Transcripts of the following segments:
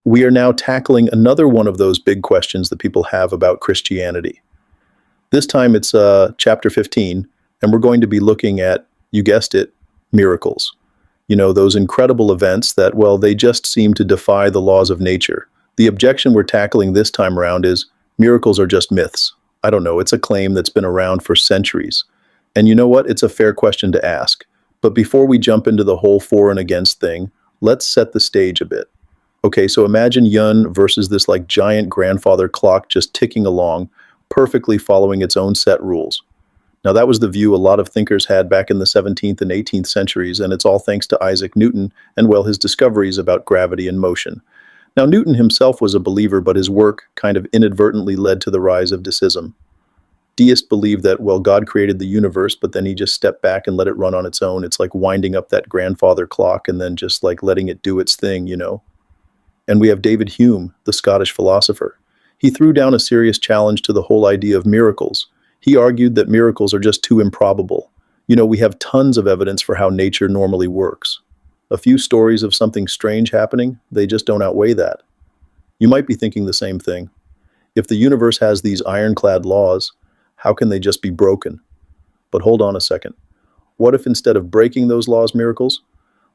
We are now tackling another one of those big questions that people have about Christianity. This time it's chapter 15, and we're going to be looking at, you guessed it, miracles. Those incredible events that, well, they just seem to defy the laws of nature. The objection we're tackling this time around is miracles are just myths. I don't know, it's a claim that's been around for centuries. And you know what? It's a fair question to ask. But before we jump into the whole for and against thing, let's set the stage a bit. Okay, so imagine Yun versus this like giant grandfather clock just ticking along, perfectly following its own set rules. Now that was the view a lot of thinkers had back in the 17th and 18th centuries, and it's all thanks to Isaac Newton and, well, his discoveries about gravity and motion. Now Newton himself was a believer, but his work kind of inadvertently led to the rise of deism. Deists believe that, well, God created the universe, but then he just stepped back and let it run on its own. It's like winding up that grandfather clock and then just like letting it do its thing. And we have David Hume, the Scottish philosopher. He threw down a serious challenge to the whole idea of miracles. He argued that miracles are just too improbable. We have tons of evidence for how nature normally works. A few stories of something strange happening, they just don't outweigh that. You might be thinking the same thing. If the universe has these ironclad laws, how can they just be broken? But hold on a second. What if instead of breaking those laws, miracles?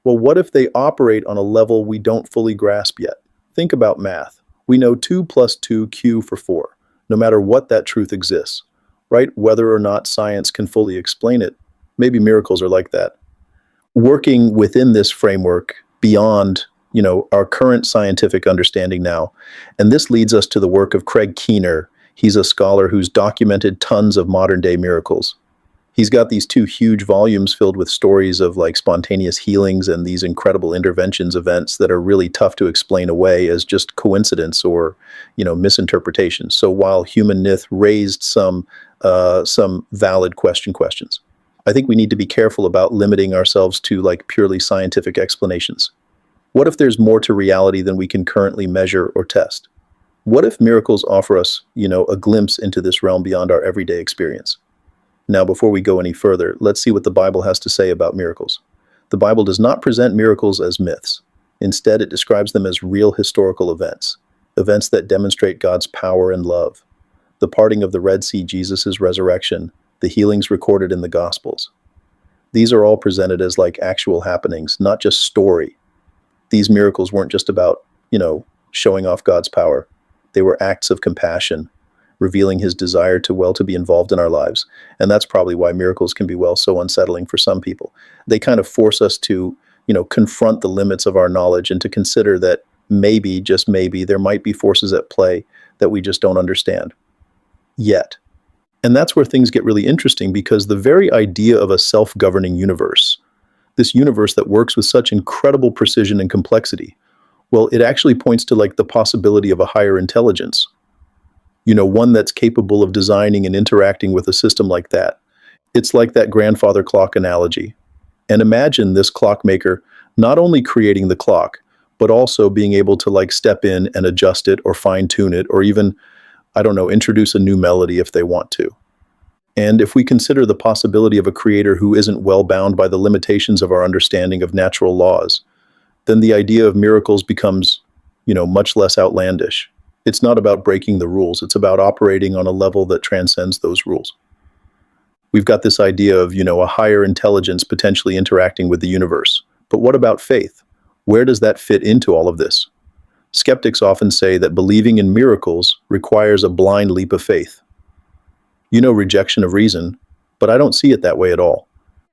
Well, what if they operate on a level we don't fully grasp yet? Think about math. We know 2 plus 2 Q for 4, no matter what that truth exists, right? Whether or not science can fully explain it, maybe miracles are like that. Working within this framework beyond, our current scientific understanding now, and this leads us to the work of Craig Keener. He's a scholar who's documented tons of modern-day miracles. He's got these 2 huge volumes filled with stories of like spontaneous healings and these incredible interventions events that are really tough to explain away as just coincidence or, misinterpretation. So while human myth raised some valid questions, I think we need to be careful about limiting ourselves to like purely scientific explanations. What if there's more to reality than we can currently measure or test? What if miracles offer us, a glimpse into this realm beyond our everyday experience? Now, before we go any further, let's see what the Bible has to say about miracles. The Bible does not present miracles as myths. Instead, it describes them as real historical events that demonstrate God's power and love. The parting of the Red Sea, Jesus' resurrection, the healings recorded in the Gospels. These are all presented as like actual happenings, not just story. These miracles weren't just about, showing off God's power. They were acts of compassion, revealing his desire to be involved in our lives. And that's probably why miracles can be, so unsettling for some people. They kind of force us to, confront the limits of our knowledge and to consider that maybe, just maybe, there might be forces at play that we just don't understand yet. And that's where things get really interesting, because the very idea of a self-governing universe, this universe that works with such incredible precision and complexity, well, it actually points to like the possibility of a higher intelligence. One that's capable of designing and interacting with a system like that. It's like that grandfather clock analogy. And imagine this clockmaker not only creating the clock, but also being able to like step in and adjust it or fine tune it, or even, introduce a new melody if they want to. And if we consider the possibility of a creator who isn't well bound by the limitations of our understanding of natural laws, then the idea of miracles becomes, much less outlandish. It's not about breaking the rules. It's about operating on a level that transcends those rules. We've got this idea of, a higher intelligence potentially interacting with the universe. But what about faith? Where does that fit into all of this? Skeptics often say that believing in miracles requires a blind leap of faith. Rejection of reason, but I don't see it that way at all.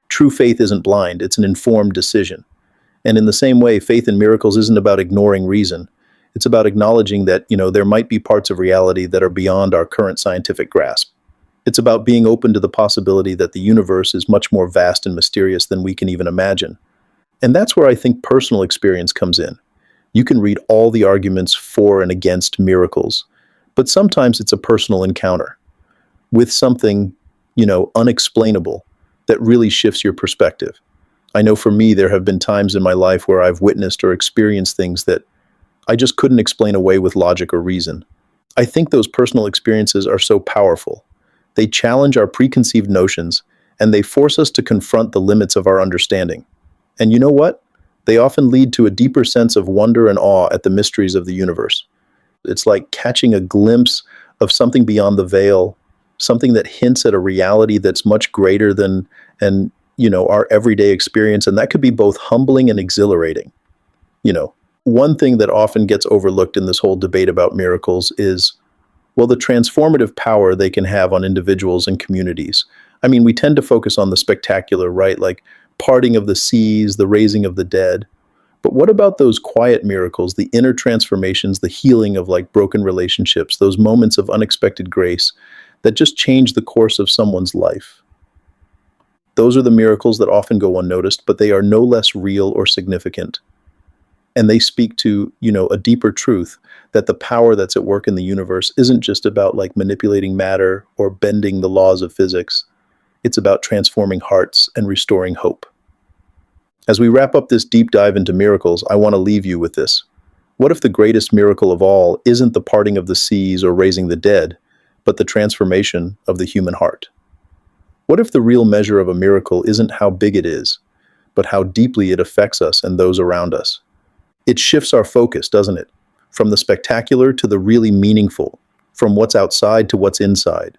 True faith isn't blind, it's an informed decision. And in the same way, faith in miracles isn't about ignoring reason. It's about acknowledging that, there might be parts of reality that are beyond our current scientific grasp. It's about being open to the possibility that the universe is much more vast and mysterious than we can even imagine. And that's where I think personal experience comes in. You can read all the arguments for and against miracles, but sometimes it's a personal encounter with something, unexplainable that really shifts your perspective. I know for me, there have been times in my life where I've witnessed or experienced things that I just couldn't explain away with logic or reason. I think those personal experiences are so powerful. They challenge our preconceived notions, and they force us to confront the limits of our understanding. And you know what? They often lead to a deeper sense of wonder and awe at the mysteries of the universe. It's like catching a glimpse of something beyond the veil, something that hints at a reality that's much greater than and our everyday experience, and that could be both humbling and exhilarating. You know, one thing that often gets overlooked in this whole debate about miracles is, well, the transformative power they can have on individuals and communities. I mean, we tend to focus on the spectacular, right? Like parting of the seas, the raising of the dead. But what about those quiet miracles, the inner transformations, the healing of like broken relationships, those moments of unexpected grace that just change the course of someone's life? Those are the miracles that often go unnoticed, but they are no less real or significant. And they speak to, a deeper truth that the power that's at work in the universe isn't just about like manipulating matter or bending the laws of physics. It's about transforming hearts and restoring hope. As we wrap up this deep dive into miracles, I want to leave you with this. What if the greatest miracle of all isn't the parting of the seas or raising the dead, but the transformation of the human heart? What if the real measure of a miracle isn't how big it is, but how deeply it affects us and those around us? It shifts our focus, doesn't it? From the spectacular to the really meaningful, from what's outside to what's inside.